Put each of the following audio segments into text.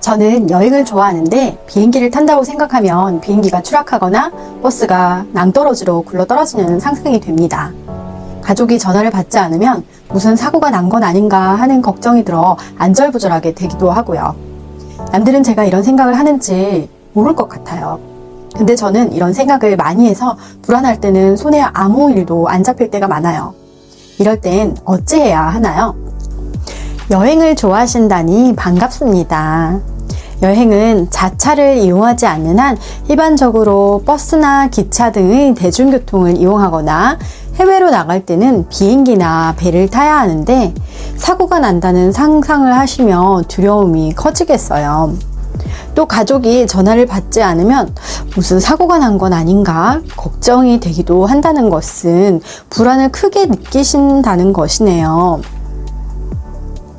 저는 여행을 좋아하는데 비행기를 탄다고 생각하면 비행기가 추락하거나 버스가 낭떠러지로 굴러떨어지는 상상이 됩니다. 가족이 전화를 받지 않으면 무슨 사고가 난 건 아닌가 하는 걱정이 들어 안절부절하게 되기도 하고요. 남들은 제가 이런 생각을 하는지 모를 것 같아요. 근데 저는 이런 생각을 많이 해서 불안할 때는 손에 아무 일도 안 잡힐 때가 많아요. 이럴 땐 어찌해야 하나요? 여행을 좋아하신다니 반갑습니다. 여행은 자차를 이용하지 않는 한 일반적으로 버스나 기차 등의 대중교통을 이용하거나 해외로 나갈 때는 비행기나 배를 타야 하는데 사고가 난다는 상상을 하시며 두려움이 커지겠어요. 또 가족이 전화를 받지 않으면 무슨 사고가 난 건 아닌가 걱정이 되기도 한다는 것은 불안을 크게 느끼신다는 것이네요.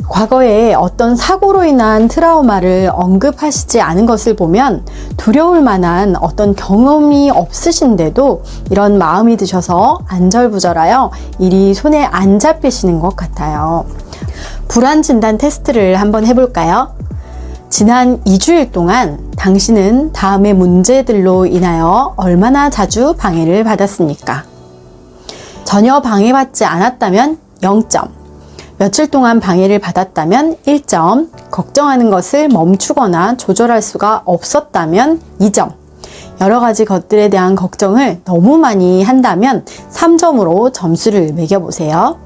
과거에 어떤 사고로 인한 트라우마를 언급하시지 않은 것을 보면 두려울 만한 어떤 경험이 없으신데도 이런 마음이 드셔서 안절부절하여 일이 손에 안 잡히시는 것 같아요. 불안 진단 테스트를 한번 해볼까요? 지난 2주일 동안 당신은 다음의 문제들로 인하여 얼마나 자주 방해를 받았습니까? 전혀 방해받지 않았다면 0점, 며칠 동안 방해를 받았다면 1점, 걱정하는 것을 멈추거나 조절할 수가 없었다면 2점, 여러 가지 것들에 대한 걱정을 너무 많이 한다면 3점으로 점수를 매겨보세요.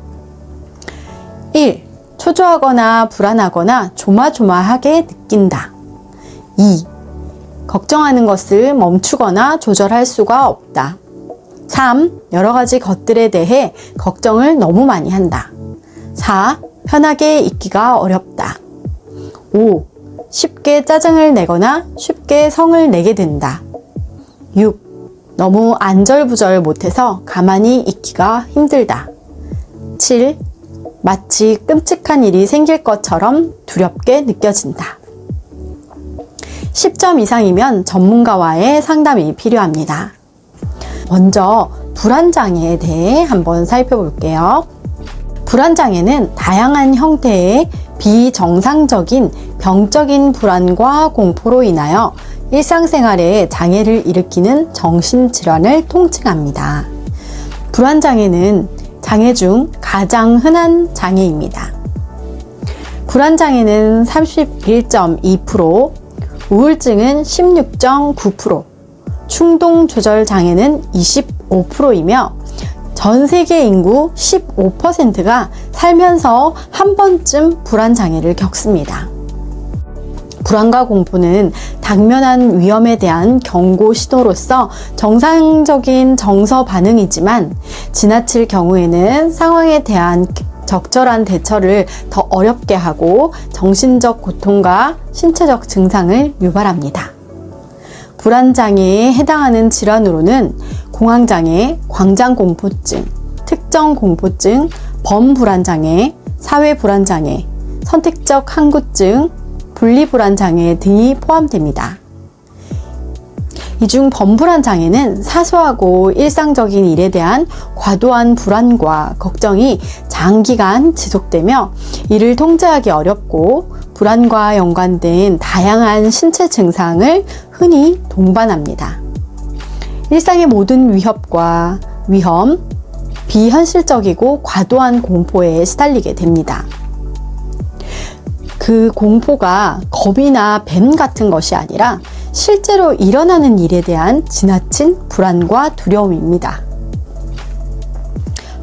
1. 초조하거나 불안하거나 조마조마하게 느낀다. 2. 걱정하는 것을 멈추거나 조절할 수가 없다. 3. 여러 가지 것들에 대해 걱정을 너무 많이 한다. 4. 편하게 있기가 어렵다. 5. 쉽게 짜증을 내거나 쉽게 성을 내게 된다. 6. 너무 안절부절 못해서 가만히 있기가 힘들다. 7. 마치 끔찍한 일이 생길 것처럼 두렵게 느껴진다. 10점 이상이면 전문가와의 상담이 필요합니다. 먼저 불안장애에 대해 한번 살펴볼게요. 불안장애는 다양한 형태의 비정상적인 병적인 불안과 공포로 인하여 일상생활에 장애를 일으키는 정신질환을 통칭합니다. 불안장애는 장애 중 가장 흔한 장애입니다. 불안장애는 31.2%, 우울증은 16.9%, 충동조절장애는 25%이며 전 세계 인구 15%가 살면서 한 번쯤 불안장애를 겪습니다. 불안과 공포는 당면한 위험에 대한 경고 신호로서 정상적인 정서 반응이지만 지나칠 경우에는 상황에 대한 적절한 대처를 더 어렵게 하고 정신적 고통과 신체적 증상을 유발합니다. 불안장애에 해당하는 질환으로는 공황장애, 광장공포증, 특정공포증, 범불안장애, 사회불안장애, 선택적 항구증, 분리불안장애 등이 포함됩니다. 이 중 범불안장애는 사소하고 일상적인 일에 대한 과도한 불안과 걱정이 장기간 지속되며 이를 통제하기 어렵고 불안과 연관된 다양한 신체 증상을 흔히 동반합니다. 일상의 모든 위험, 비현실적이고 과도한 공포에 시달리게 됩니다. 그 공포가 겁이나 뱀 같은 것이 아니라 실제로 일어나는 일에 대한 지나친 불안과 두려움입니다.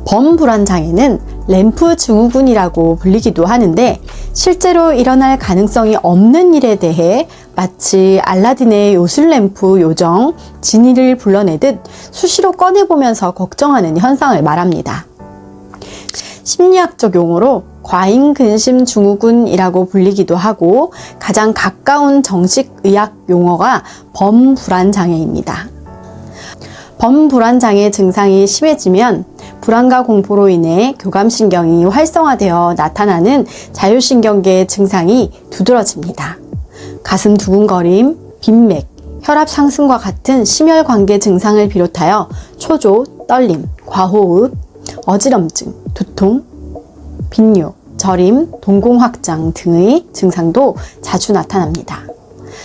범불안장애는 램프 증후군이라고 불리기도 하는데 실제로 일어날 가능성이 없는 일에 대해 마치 알라딘의 요술램프 요정 지니를 불러내듯 수시로 꺼내보면서 걱정하는 현상을 말합니다. 심리학적 용어로 과잉근심 증후군이라고 불리기도 하고 가장 가까운 정식 의학 용어가 범불안장애입니다. 범불안장애 증상이 심해지면 불안과 공포로 인해 교감신경이 활성화되어 나타나는 자율신경계 증상이 두드러집니다. 가슴 두근거림, 빈맥, 혈압 상승과 같은 심혈관계 증상을 비롯하여 초조, 떨림, 과호흡, 어지럼증, 두통, 빈뇨, 저림, 동공 확장 등의 증상도 자주 나타납니다.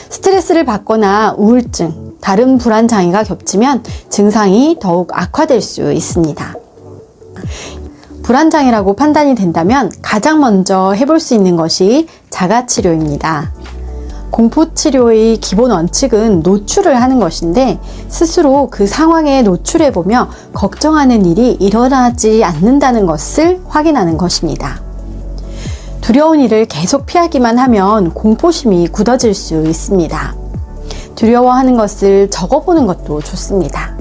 스트레스를 받거나 우울증, 다른 불안 장애가 겹치면 증상이 더욱 악화될 수 있습니다. 불안 장애라고 판단이 된다면 가장 먼저 해볼 수 있는 것이 자가치료입니다. 공포치료의 기본 원칙은 노출을 하는 것인데 스스로 그 상황에 노출해보며 걱정하는 일이 일어나지 않는다는 것을 확인하는 것입니다. 두려운 일을 계속 피하기만 하면 공포심이 굳어질 수 있습니다. 두려워하는 것을 적어보는 것도 좋습니다.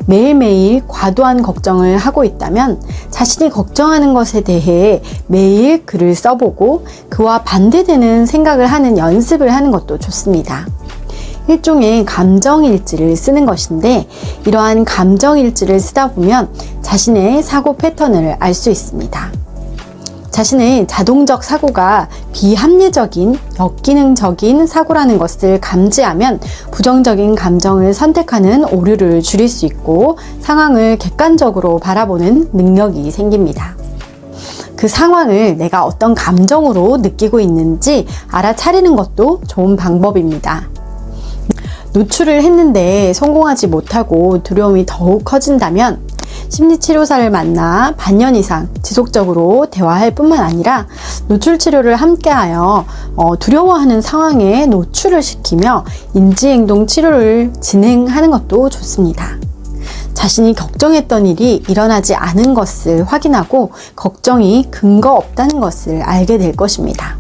매일매일 과도한 걱정을 하고 있다면 자신이 걱정하는 것에 대해 매일 글을 써보고 그와 반대되는 생각을 하는 연습을 하는 것도 좋습니다. 일종의 감정일지를 쓰는 것인데 이러한 감정일지를 쓰다 보면 자신의 사고 패턴을 알 수 있습니다. 자신의 자동적 사고가 비합리적인, 역기능적인 사고라는 것을 감지하면 부정적인 감정을 선택하는 오류를 줄일 수 있고 상황을 객관적으로 바라보는 능력이 생깁니다. 그 상황을 내가 어떤 감정으로 느끼고 있는지 알아차리는 것도 좋은 방법입니다. 노출을 했는데 성공하지 못하고 두려움이 더욱 커진다면 심리치료사를 만나 반년 이상 지속적으로 대화할 뿐만 아니라 노출치료를 함께하여 두려워하는 상황에 노출을 시키며 인지행동 치료를 진행하는 것도 좋습니다. 자신이 걱정했던 일이 일어나지 않은 것을 확인하고 걱정이 근거 없다는 것을 알게 될 것입니다.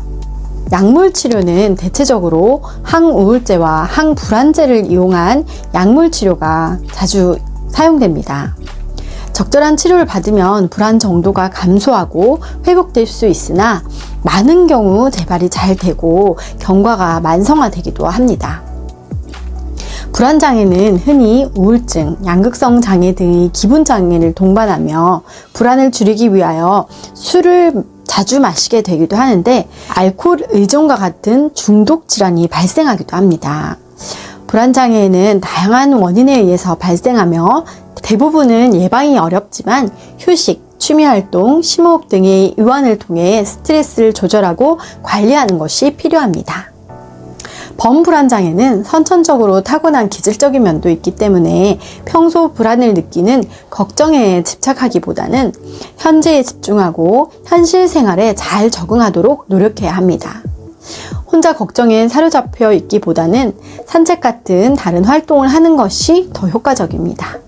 약물치료는 대체적으로 항우울제와 항불안제를 이용한 약물치료가 자주 사용됩니다. 적절한 치료를 받으면 불안 정도가 감소하고 회복될 수 있으나 많은 경우 재발이 잘 되고 경과가 만성화되기도 합니다. 불안장애는 흔히 우울증, 양극성 장애 등의 기분장애를 동반하며 불안을 줄이기 위하여 술을 자주 마시게 되기도 하는데 알코올 의존과 같은 중독 질환이 발생하기도 합니다. 불안장애는 다양한 원인에 의해서 발생하며 대부분은 예방이 어렵지만 휴식, 취미활동, 심호흡 등의 유연을 통해 스트레스를 조절하고 관리하는 것이 필요합니다. 범불안장애는 선천적으로 타고난 기질적인 면도 있기 때문에 평소 불안을 느끼는 걱정에 집착하기보다는 현재에 집중하고 현실 생활에 잘 적응하도록 노력해야 합니다. 혼자 걱정에 사로잡혀 있기보다는 산책 같은 다른 활동을 하는 것이 더 효과적입니다.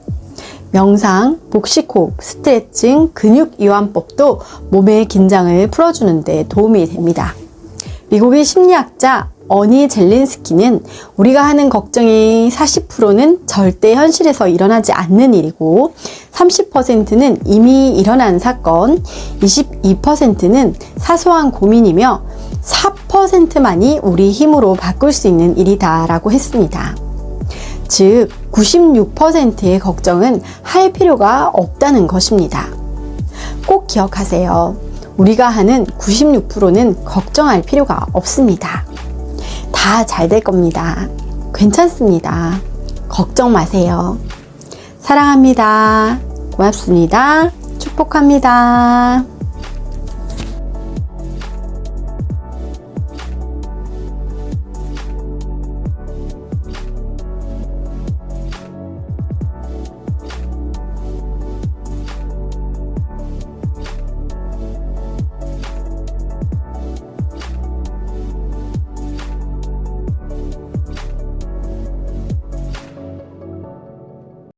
명상, 복식호흡, 스트레칭, 근육이완법도 몸의 긴장을 풀어주는 데 도움이 됩니다. 미국의 심리학자 어니 젤린스키는 우리가 하는 걱정의 40%는 절대 현실에서 일어나지 않는 일이고 30%는 이미 일어난 사건, 22%는 사소한 고민이며 4%만이 우리 힘으로 바꿀 수 있는 일이다 라고 했습니다. 즉 96%의 걱정은 할 필요가 없다는 것입니다. 꼭 기억하세요. 우리가 하는 96%는 걱정할 필요가 없습니다. 다 잘 될 겁니다. 괜찮습니다. 걱정 마세요. 사랑합니다. 고맙습니다. 축복합니다.